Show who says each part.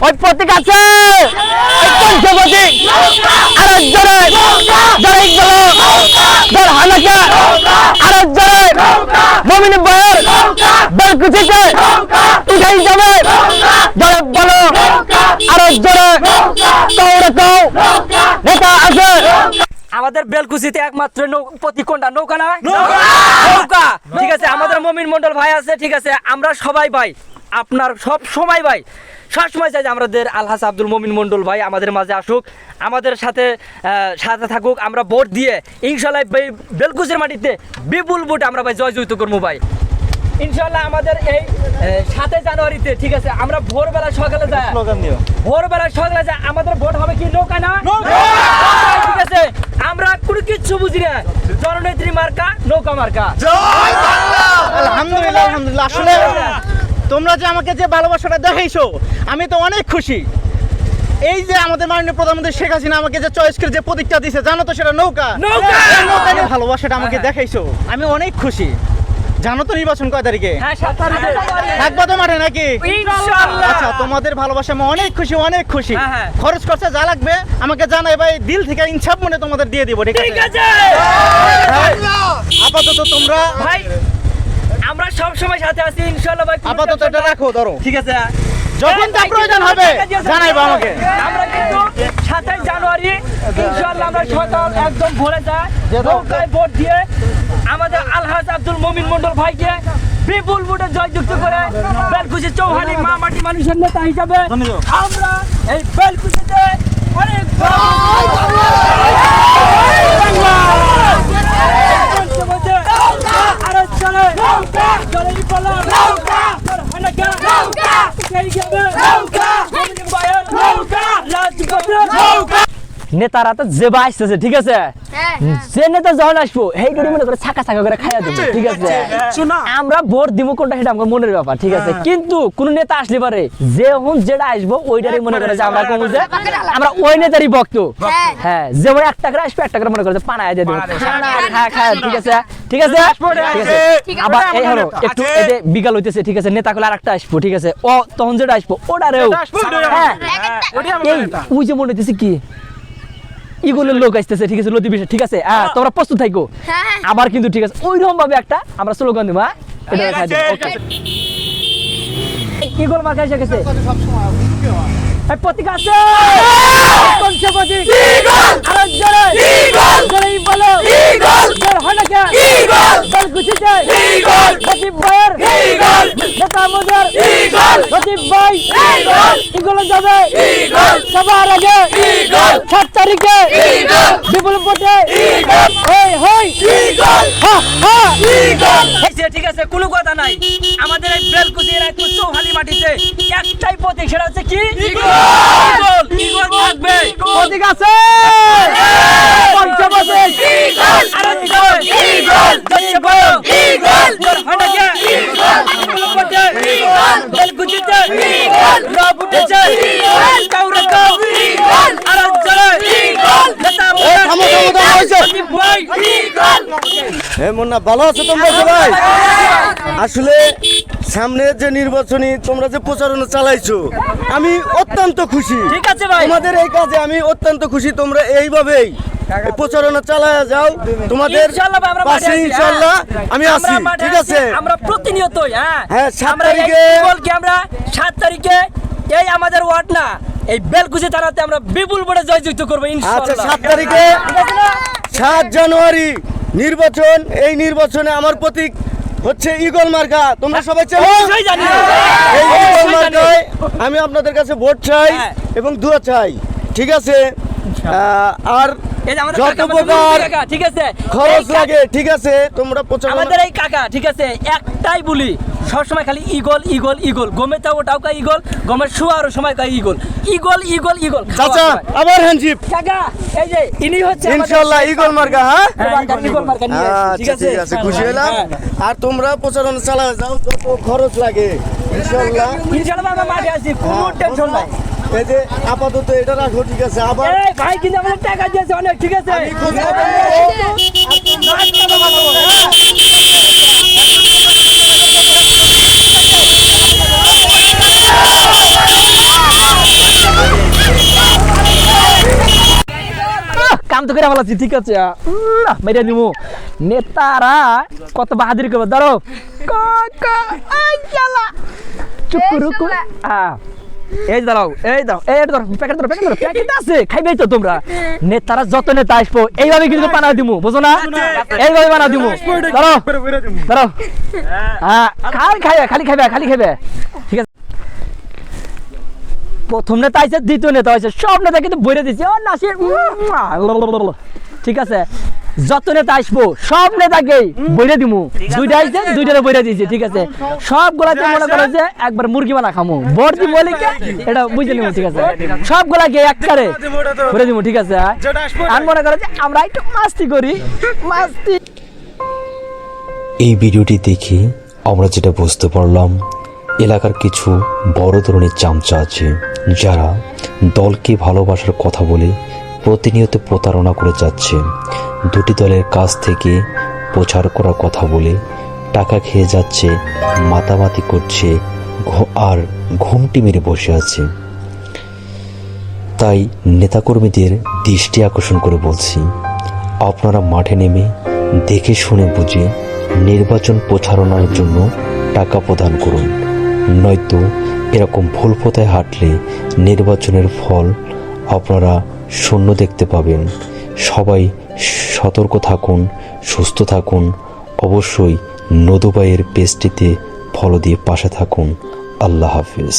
Speaker 1: ওই প্রতীক আছে ওই পঞ্চবতী আর জোরে জোরে গেল জোর হানাকা আর জোরে মমিন ভাইয়ের বেলকুচিতে উঠাই যাবে জোরে বলো আর জোরে কৌড়ে কৌ নেতা আছে আমাদের বেলকুচিতে একমাত্র প্রতীক কোনটা নৌকা না নৌকা ঠিক আছে আমাদের মমিন মন্ডল ভাই আছে ঠিক আছে আমরা সবাই ভাই আপনার সব সময় ভাই সবসময় চাই যে আমাদের আলহাজ আব্দুল মমিন মন্ডল ভাই আমাদের মাঝে আসুক আমাদের সাথে সাথে থাকুক আমরা ভোট দিয়ে ইনশাআল্লাহ বেলকুচির মাটিতে বিপুল ভোট আমরা ভাই জয়যুক্ত করবো ভাই ইনশাআল্লাহ আমাদের এই 7 জানুয়ারিতে ঠিক আছে আমরা ভোরবেলা সকালে যাই ভোরবেলা সকালে যাই আমাদের ভোট হবে কি নৌকা না ঠিক আছে আমরা কোনো কিচ্ছু বুঝি না জননেত্রী মার্কা নৌকা মার্কা
Speaker 2: আলহামদুলিল্লাহ আলহামদুলিল্লাহ আসলে তোমরা যে আমাকে যে ভালোবাসাটা দেখাইছো আমি তো অনেক খুশি এই যে আমাদের মাননীয় প্রধানমন্ত্রী শেখ হাসিনা আমাকে যে চয়েস করে যে প্রতীকটা দিয়েছে জানো তো সেটা নৌকা নৌকা ভালোবাসাটা আমাকে দেখাইছো আমি অনেক খুশি জানো তো নির্বাচন কয় তারিখে থাকবো তো মাঠে নাকি আচ্ছা তোমাদের ভালোবাসা আমি অনেক খুশি খরচ খরচা যা লাগবে আমাকে জানাই ভাই দিল থেকে ইনসাফ মনে তোমাদের দিয়ে দিব ঠিক আছে আপাতত তোমরা
Speaker 1: ভাই আমরা সব সময় সাথে আছি ইনশাআল্লাহ ভাই
Speaker 2: আপাতত এটা রাখো ধরো
Speaker 1: ঠিক আছে
Speaker 2: যখন তা প্রয়োজন হবে জানাইবা আমাকে
Speaker 1: আমরা কিন্তু 27 জানুয়ারি ইনশাআল্লাহ আমরা সকাল একদম ভোরে যাই নৌকায় ভোট দিয়ে আমাদের আলহাজ আব্দুল মমিন মন্ডল ভাইকে বিপুল ভোটে জয়যুক্ত করে বেলকুচি চৌহালি মা মাটি মানুষের নেতা হিসাবে আমরা এই বেলকুচিতে অনেক নেতারা তো যেবা আসতেছে ঠিক আছে যে নেতা যখন আসবো এই গড়ি মনে করে ছাকা ছাকা করে খাইয়া দেবো ঠিক আছে আমরা ভোট দিব কোনটা সেটা আমার মনের ব্যাপার ঠিক আছে কিন্তু কোন নেতা আসলে পারে যখন যেটা আসবো ওইটারই মনে করে যে আমরা কম যে আমরা ওই নেতারই ভক্ত হ্যাঁ যেমন 1 টাকা আসবে 1 টাকা মনে করে পানায় দিয়ে দেবো খায় ঠিক আছে ঠিক আছে আবার এই হলো একটু এই যে বিকাল হইতেছে ঠিক আছে নেতা গুলো আরেকটা আসবো ঠিক আছে ও তখন যেটা আসবো ওটারেও হ্যাঁ এই ওই যে মনে হইতেছে কি ইগুলোর লোক আসতেছে ঠিক আছে লতি বিষয় ঠিক আছে তোমরা প্রস্তুত থাকো আবার কিন্তু ঠিক আছে ওইরকম ভাবে একটা আমরা স্লোগান দিব এটা দেখা দিই ওকে ইগল মার্কা এসে গেছে এই প্রতীক আছে কোন সে প্রতীক ইগল আর জোরে ইগল জোরে বলো ইগল জোর হানাকা ইগল বেলকুচিতে ইগল লতিফ ভাইয়ের ইগল নেতা মজার ইগল লতিফ ভাই ইগল ইগল যাবে ইগল সবার আগে ইগল 7 তারিখে ইগল বিপুল ভোটে ইগল হই হই ইগল হা হা ইগল ঠিক আছে কোনো কথা নাই আমাদের এই বেলকুচির এক চৌহালি মাটিতে একটাই প্রতীক সেটা হচ্ছে কি ইগল ইগল থাকবে প্রতীক আছে পঞ্চবতী ইগল আরেকজন ইগল জয়গো ইগল হানাকে ইগল ভোটে ইগল বেলকুচিতে ইগল রাবুটেছে ইগল কাউরকো ইগল আরেকজন ইগল নেতা
Speaker 3: মুন্না ভালো আছো তোমরা সবাই আসলে সামনে যে নির্বাচনী তোমরা যে প্রচারণা চালাইছো আমি অত্যন্ত খুশি
Speaker 1: ঠিক আছে ভাই
Speaker 3: তোমাদের এই কাজে আমি অত্যন্ত খুশি তোমরা এইভাবেই প্রচারণা চালায়া যাও তোমাদের পাশে ইনশাআল্লাহ আমি আছি ঠিক আছে
Speaker 1: আমরা প্রতিনিয়তই
Speaker 3: হ্যাঁ 7 তারিখে
Speaker 1: বলকি আমরা 7 তারিখে এই আমাদের ওয়ার্ড না এই বেলকুচি থানাতে আমরা বিপুল ভোটে জয়যুক্ত করব ইনশাআল্লাহ
Speaker 3: আচ্ছা 7 তারিখে 7 জানুয়ারি নির্বাচন এই নির্বাচনে আমার প্রতীক হচ্ছে ইগল মার্কা তোমরা সবাই চেনো এই ইগল মার্কায় আমি আপনাদের কাছে ভোট চাই এবং দোয়া চাই ঠিক আছে আর যত প্রকার
Speaker 1: ঠিক আছে
Speaker 3: খরচ লাগে ঠিক আছে তোমরা
Speaker 1: আমাদের এই কাকা ঠিক আছে একটাই বলি সবসময় খালি ইগল ইগল ইগল গমের ওটাও কা ইগল গমের শুয়ারও সময় কা ইগল ইগল ইগল ইগল
Speaker 3: চাচা আবার হ্যান্ডশিপ
Speaker 1: কাকা এই যে ইনি হচ্ছে
Speaker 3: ইনশাআল্লাহ ইগল মার্কা হ্যাঁ
Speaker 1: ইগল মার্কা নিয়ে
Speaker 3: ঠিক আছে খুশি হলাম আর তোমরা প্রচারণা চালায় যাও যত খরচ লাগে ইনশাআল্লাহ
Speaker 1: আমরা মাঠে আছি কোনো টেনশন নাই
Speaker 3: এই যে আপাতত এটা রাখো ঠিক আছে আবার
Speaker 1: এই ভাই কিন্তু আমাদের টাকা দিয়েছে অনেক ঠিক আছে
Speaker 3: আমি খোঁজ নেব
Speaker 1: কাম তো করে ফেলাচ্ছি, ঠিক আছে মেরে নিমু। নেতারা কত বাহাদুরি করবে, ধরো চুপ করু। এই দাঁড়াও, এই দাও, এই ধরো প্যাকেট ধরো, প্যাকেট ধরো, প্যাকেট আছে খাইবেই তো তোমরা। নেতারা যত নেতা আসবো এইভাবে কিন্তু বানা দিমু, বুঝো না? এইভাবে বানা দিমু, ধরো ধরো। খালি খাইবে, খালি খাইবে, ঠিক আছে। প্রথম নেতা আইছে, দ্বিতীয় নেতা হয়েছে, সব নেতা কিন্তু বইরে দিচ্ছে। ও নাসির, ঠিক আছে। যত নেতা আসবো সব নেতাকেই বইরে দিমু। দুইটা আইছে, দুইটারে বইরে দিয়েছি, ঠিক আছে। সবগুলাতে মনে করো যে একবার মুরগি বানা খামু, ভোট দিব বলি এটা বুঝে নিবো, ঠিক আছে। সবগুলাকে একবারে বইরে দিমু, ঠিক আছে। আর মনে করো যে আমরা একটু মাস্তি করি, মাস্তি।
Speaker 4: এই ভিডিওটি দেখে আমরা যেটা বুঝতে পারলাম, এলাকার কিছু বড় ধরনের চামচা আছে যারা দলকে ভালোবাসার কথা বলে প্রতিনিয়ত প্রতারণা করে যাচ্ছে। দুটি দলের কাছ থেকে প্রচার করার কথা বলে টাকা খেয়ে যাচ্ছে, মাতামাতি করছে আর ঘুমটি মেরে বসে আছে। তাই নেতাকর্মীদের দৃষ্টি আকর্ষণ করে বলছি, আপনারা মাঠে নেমে দেখে শুনে বুঝে নির্বাচন প্রচারণার জন্য টাকা প্রদান করুন, নয়তো এরকম ভুল পথে হাঁটলে নির্বাচনের ফল আপনারা শূন্য দেখতে পাবেন। সবাই সতর্ক থাকুন, সুস্থ থাকুন। অবশ্যই নদুবাইয়ের পেজটিতে ফলো দিয়ে পাশে থাকুন। আল্লাহ হাফিজ।